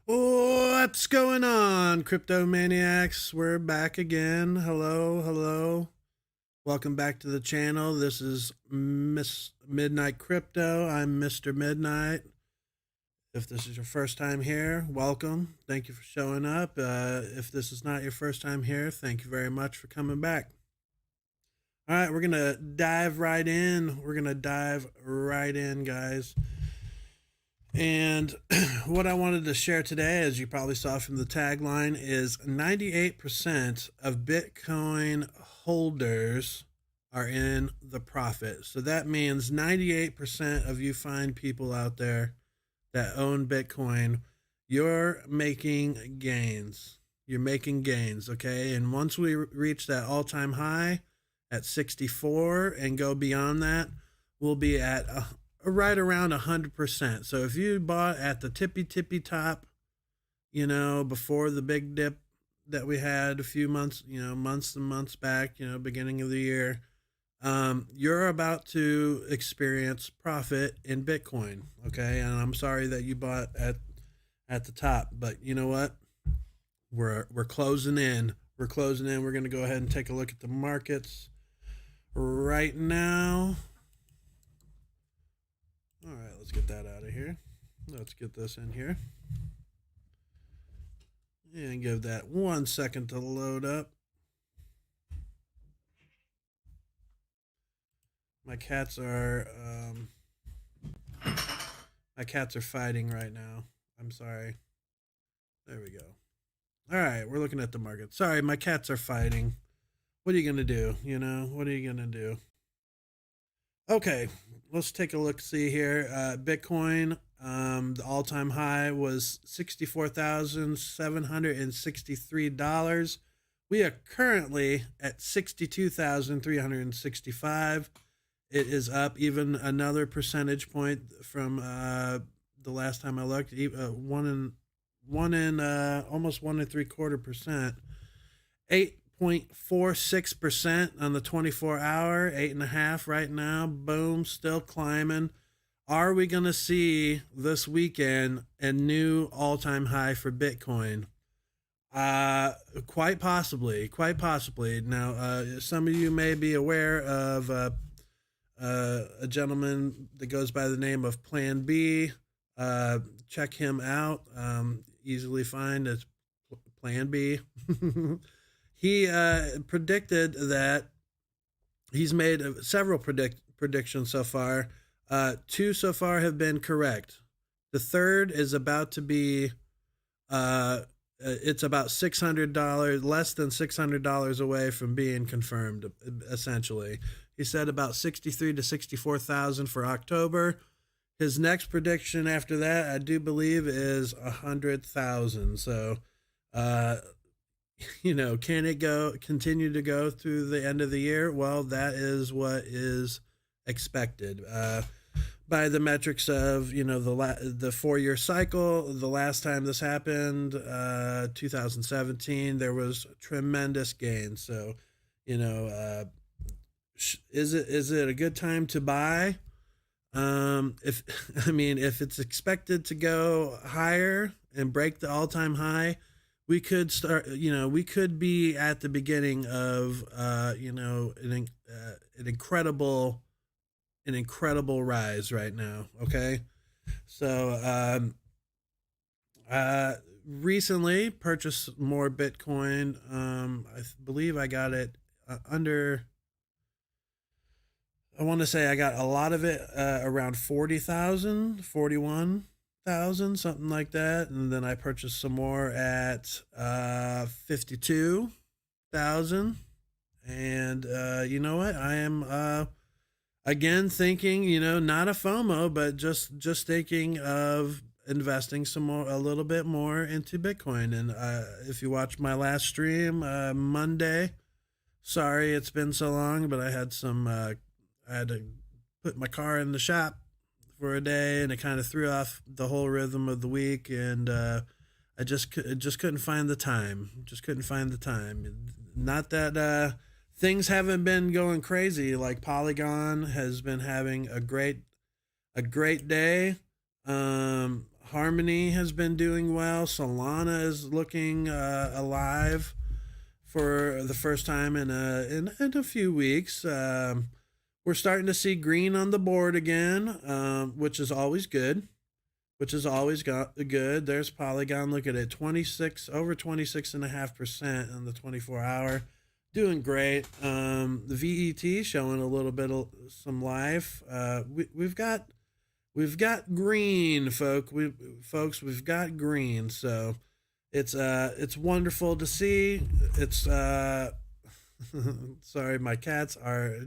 What's going on, crypto maniacs? We're back again. Hello, hello. Welcome back to the channel. This is Miss Midnight Crypto. I'm Mr. Midnight. If this is your first time here, welcome. Thank you for showing up. If this is not your first time here, thank you very much for coming back. All right, we're going to dive right in. Guys. And what I wanted to share today, as you probably saw from the tagline, is 98% of Bitcoin holders are in the profit. So that means 98% of you fine people out there that own Bitcoin, you're making gains. You're making gains, okay? And once we reach that all-time high at 64 and go beyond that, we'll be at right around 100%. So if you bought at the tippy top, before the big dip that we had a few months, months and months back, beginning of the year, you're about to experience profit in Bitcoin. Okay. And I'm sorry that you bought at the top, but you know what? We're closing in. We're closing in. We're going to go ahead and take a look at the markets right now. All right, let's get that out of here. Let's get this in here. And give that 1 second to load up. My cats are fighting right now. I'm sorry. There we go. All right, we're looking at the market. Sorry, my cats are fighting. What are you going to do? What are you going to do? Okay, let's take a look, see here. Bitcoin, the all-time high was $64,763. We are currently at $62,365. It is up even another percentage point from the last time I looked. Almost 1.75%. 8.46% on the 24-hour, 8.5 right now. Boom, still climbing. Are we going to see this weekend a new all-time high for Bitcoin? Quite possibly. Now, some of you may be aware of a gentleman that goes by the name of Plan B. Check him out. Easily find as Plan B. He predicted that he's made several predictions so far. 2 so far have been correct. The third is about to be, it's about $600, less than $600 away from being confirmed, essentially. He said about 63 to 64,000 for October. His next prediction after that, I do believe, is 100,000. So, can it continue to go through the end of the year? Well, that is what is expected by the metrics of, the 4-year cycle. The last time this happened, 2017, there was tremendous gain. So, is it a good time to buy? If it's expected to go higher and break the all-time high, we could start, we could be at the beginning of, an incredible rise right now. Okay. So, recently purchased more Bitcoin. I believe I got it I want to say I got a lot of it, around 40,000, 41,000, something like that. And then I purchased some more at 52,000. And you know what? I am again thinking, not a FOMO, but just thinking of investing a little bit more into Bitcoin. And if you watched my last stream Monday, sorry it's been so long, but I had to put my car in the shop for a day, and it kind of threw off the whole rhythm of the week. And I just couldn't find the time. Not that things haven't been going crazy. Like Polygon has been having a great day. Harmony has been doing well. Solana is looking alive for the first time in a few weeks. We're starting to see green on the board again, which is always good. Good. There's Polygon. Look at it, 26 over 26.5% on the 24-hour, doing great. The VET showing a little bit of some life. We've got green, folks. We've got green. So it's wonderful to see. It's sorry, my cats are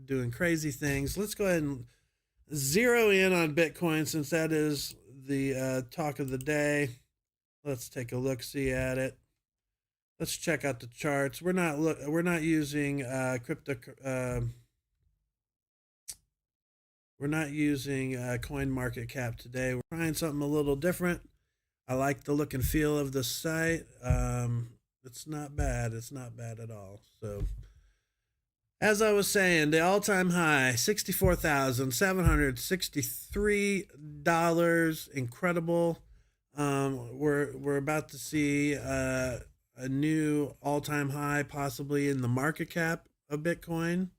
doing crazy things. Let's go ahead and zero in on Bitcoin since that is the talk of the day. Let's take a look, see at it. Let's check out the charts. We're not using crypto. We're not using coin market cap today. We're trying something a little different. I like the look and feel of the site. It's not bad. It's not bad at all. So, as I was saying, the all-time high, $64,763. Incredible. We're about to see a new all-time high, possibly in the market cap of Bitcoin,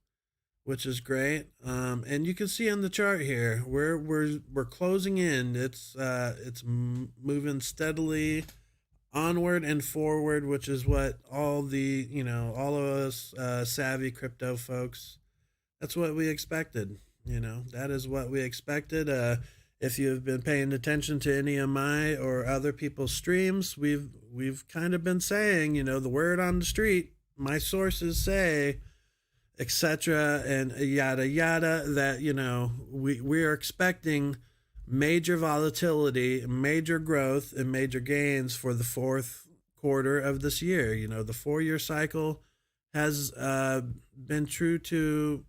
which is great. And you can see on the chart here, we're closing in. It's moving steadily onward and forward, which is what all of us savvy crypto folks, that's what we expected. That is what we expected. If you've been paying attention to any of my or other people's streams, we've kind of been saying, the word on the street, my sources say, etc., and yada yada, that we are expecting major volatility, major growth, and major gains for the fourth quarter of this year. The 4-year cycle has been true to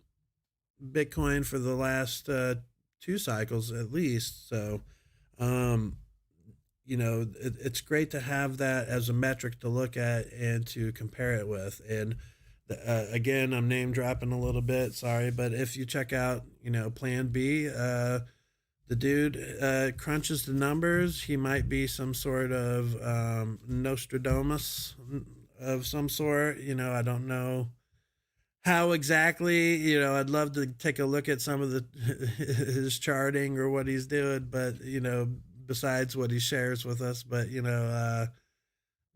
Bitcoin for the last 2 cycles at least. So it's great to have that as a metric to look at and to compare it with. And again, I'm name dropping a little bit, sorry, but if you check out Plan B, the dude crunches the numbers. He might be some sort of Nostradamus of some sort. I don't know how exactly. I'd love to take a look at some of his charting or what he's doing, but besides what he shares with us, but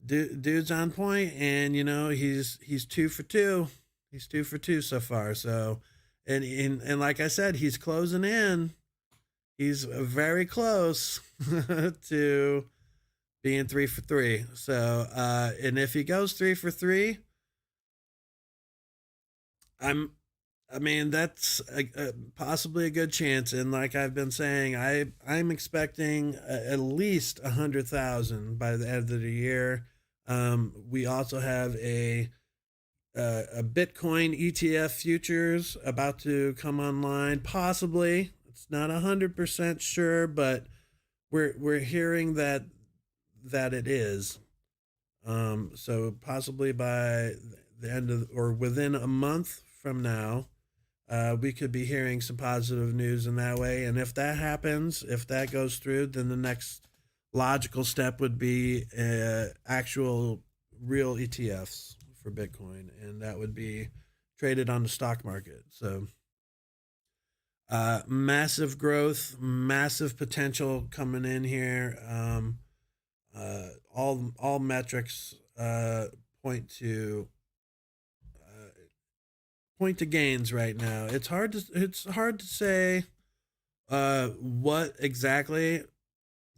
dude's on point, and he's 2 for 2. He's 2 for 2 so far. So, and like I said, he's closing in. He's very close to being 3 for 3. So, and if he goes 3 for 3, that's possibly a good chance. And like I've been saying, I'm expecting at least 100,000 by the end of the year. We also have a Bitcoin ETF futures about to come online, possibly. It's not 100% sure, but we're hearing that it is. So possibly by the end of, or within a month from now, we could be hearing some positive news in that way. And if that happens, if that goes through, then the next logical step would be actual real ETFs for Bitcoin, and that would be traded on the stock market. So massive growth, massive potential coming in here. All metrics point to gains right now. It's hard to say what exactly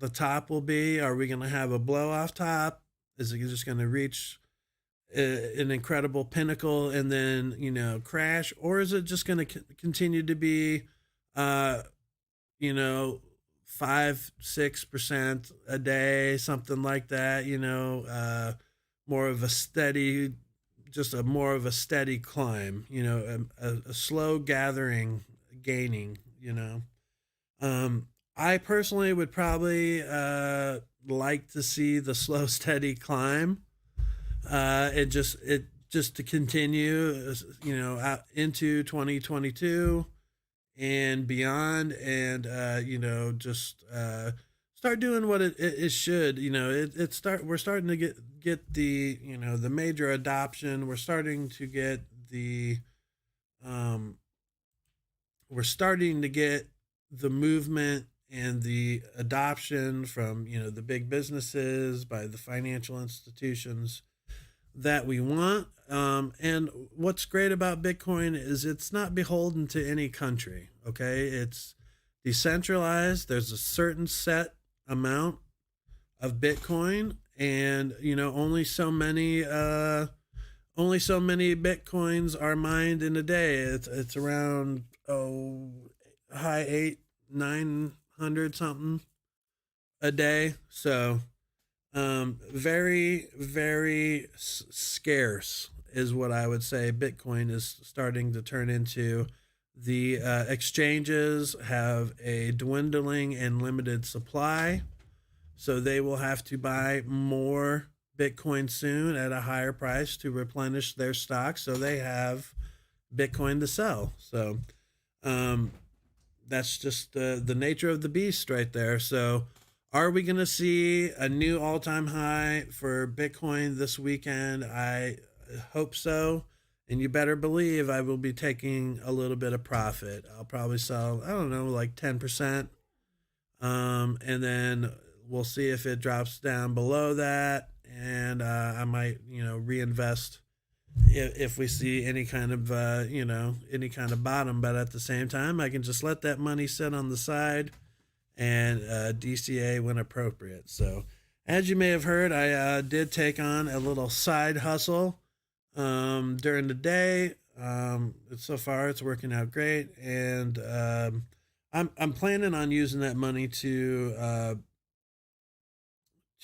the top will be. Are we going to have a blow off top? Is it just going to reach an incredible pinnacle and then crash, or is it just going to continue to be 5-6% a day, something like that? More of a steady, more of a steady climb, a slow gaining. I personally would probably like to see the slow, steady climb. It just to continue, out into 2022 and beyond, and start start doing what it should. We're starting to get the, the major adoption. We're starting to get the um, we're starting to get the movement and the adoption from, the big businesses, by the financial institutions that we want. And what's great about Bitcoin is it's not beholden to any country. Okay, it's decentralized. There's a certain set amount of Bitcoin, and only so many Bitcoins are mined in a day. It's around high 800-900 something a day. So very, very scarce is what I would say Bitcoin is starting to turn into. The exchanges have a dwindling and limited supply, so they will have to buy more Bitcoin soon at a higher price to replenish their stock, so they have Bitcoin to sell. So that's just the nature of the beast right there. So are we going to see a new all-time high for Bitcoin this weekend? I hope so. And you better believe I will be taking a little bit of profit. I'll probably sell, I don't know, like 10%. And then we'll see if it drops down below that. And I might, reinvest if we see any kind of, any kind of bottom. But at the same time, I can just let that money sit on the side and DCA when appropriate. So as you may have heard, I did take on a little side hustle during the day. So far it's working out great, and I'm planning on using that money to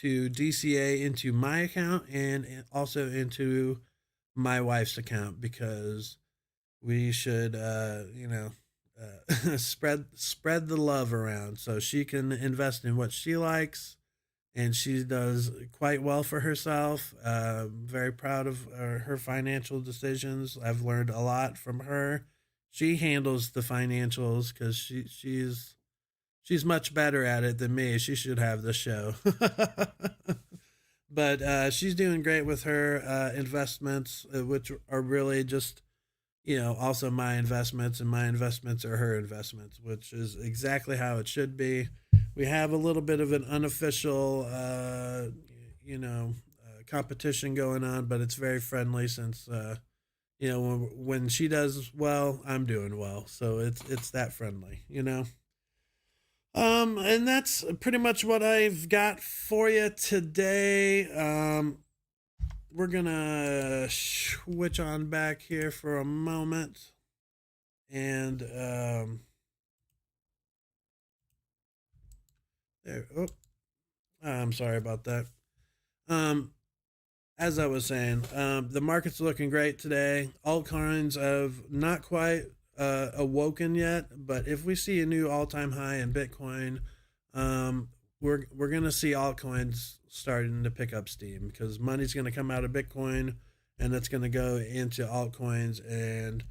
DCA into my account and also into my wife's account, because we should spread the love around so she can invest in what she likes, and she does quite well for herself. Very proud of her financial decisions. I've learned a lot from her. She handles the financials because she's much better at it than me. She should have the show. But she's doing great with her investments, which are really just, also my investments, and my investments are her investments, which is exactly how it should be. We have a little bit of an unofficial, competition going on, but it's very friendly since, when she does well, I'm doing well. So it's that friendly. And that's pretty much what I've got for you today. We're gonna switch on back here for a moment, and there. Oh, I'm sorry about that. As I was saying, the market's looking great today. Altcoins have not quite awoken yet, but if we see a new all-time high in Bitcoin, we're gonna see altcoins starting to pick up steam, because money's gonna come out of Bitcoin and it's gonna go into altcoins, and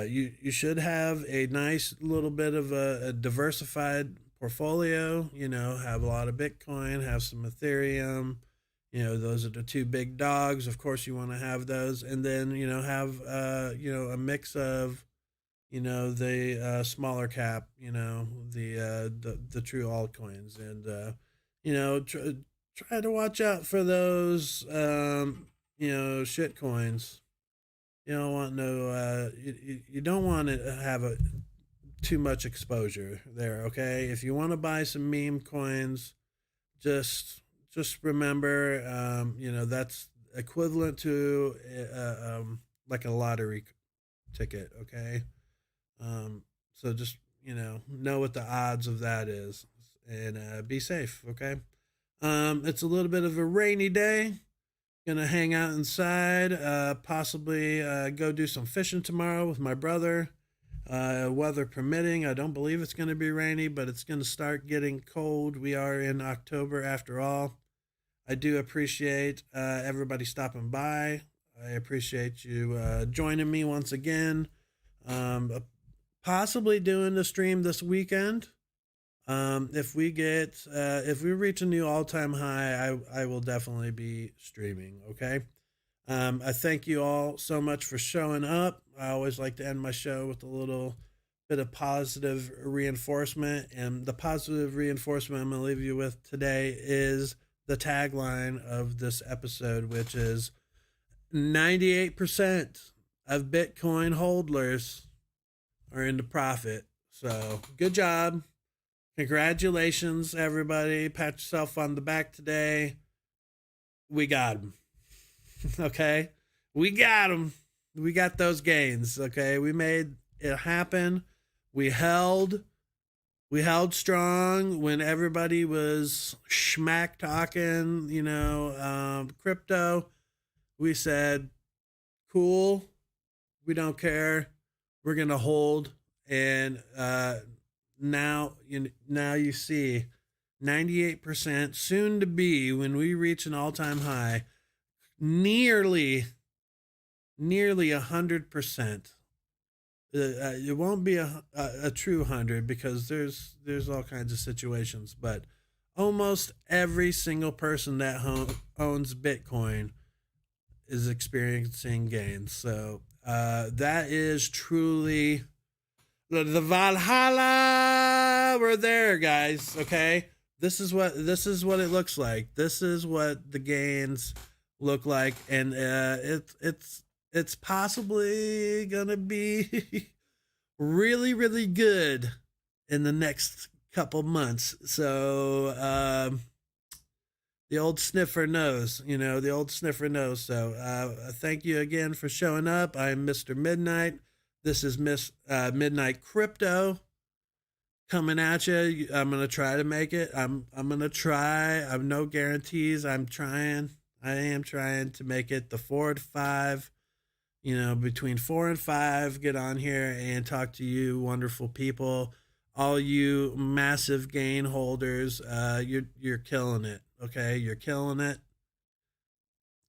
you should have a nice little bit of a diversified portfolio. Have a lot of Bitcoin, have some Ethereum. Those are the two big dogs. Of course, you want to have those, and then have a mix of the smaller cap, the true altcoins, and try to watch out for those shit coins. You don't want you don't want to have too much exposure there. Okay, if you want to buy some meme coins, just remember, that's equivalent to like a lottery ticket. Okay. So just, know what the odds of that is, and be safe. Okay. It's a little bit of a rainy day. Gonna hang out inside, possibly go do some fishing tomorrow with my brother. Weather permitting. I don't believe it's going to be rainy, but it's going to start getting cold. We are in October after all. I do appreciate everybody stopping by. I appreciate you joining me once again. Possibly doing the stream this weekend. If we reach a new all-time high, I will definitely be streaming. Okay. I thank you all so much for showing up. I always like to end my show with a little bit of positive reinforcement. And the positive reinforcement I'm going to leave you with today is the tagline of this episode, which is 98% of Bitcoin holders are into profit. So good job. Congratulations, everybody. Pat yourself on the back today. We got them. Okay. We got them. We got those gains. Okay. We made it happen. We held strong when everybody was schmack talking, crypto. We said, cool. We don't care. We're going to hold. And, now you see 98%, soon to be, when we reach an all-time high, nearly 100%. It won't be a true 100 because there's all kinds of situations, but almost every single person that owns Bitcoin is experiencing gains. So that is truly the Valhalla. We're there, guys. Okay, this is what it looks like. This is what the gains look like, and it's possibly gonna be really, really good in the next couple months. So the old sniffer knows, So thank you again for showing up. I'm Mr. Midnight. This is Midnight Crypto coming at you. I'm gonna try to make it. I'm gonna try. I've no guarantees. I am trying to make it the 4 to 5. Between 4 and 5, get on here and talk to you wonderful people. All you massive gain holders, you're killing it. Okay, you're killing it.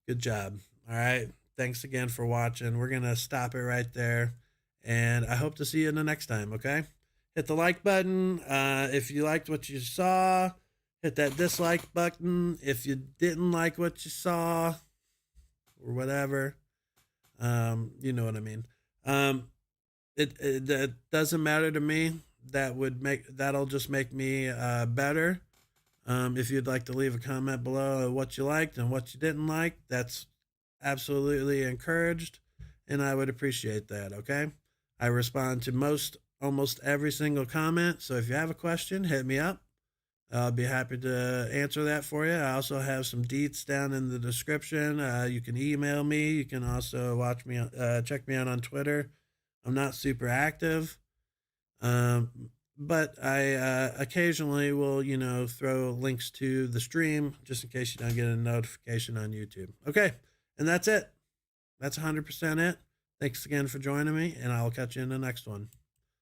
Good job. All right. Thanks again for watching. We're gonna stop it right there. And I hope to see you in the next time, okay? Hit the like button if you liked what you saw. Hit that dislike button if you didn't like what you saw or whatever. You know what I mean. It doesn't matter to me. That'll just make me better. If you'd like to leave a comment below what you liked and what you didn't like, that's absolutely encouraged, and I would appreciate that, okay? I respond to almost every single comment, so if you have a question, hit me up. I'll be happy to answer that for you. I also have some deets down in the description. You can email me. You can also check me out on Twitter. I'm not super active, but I occasionally will, throw links to the stream just in case you don't get a notification on YouTube. Okay, and that's it. That's 100% it. Thanks again for joining me, and I'll catch you in the next one.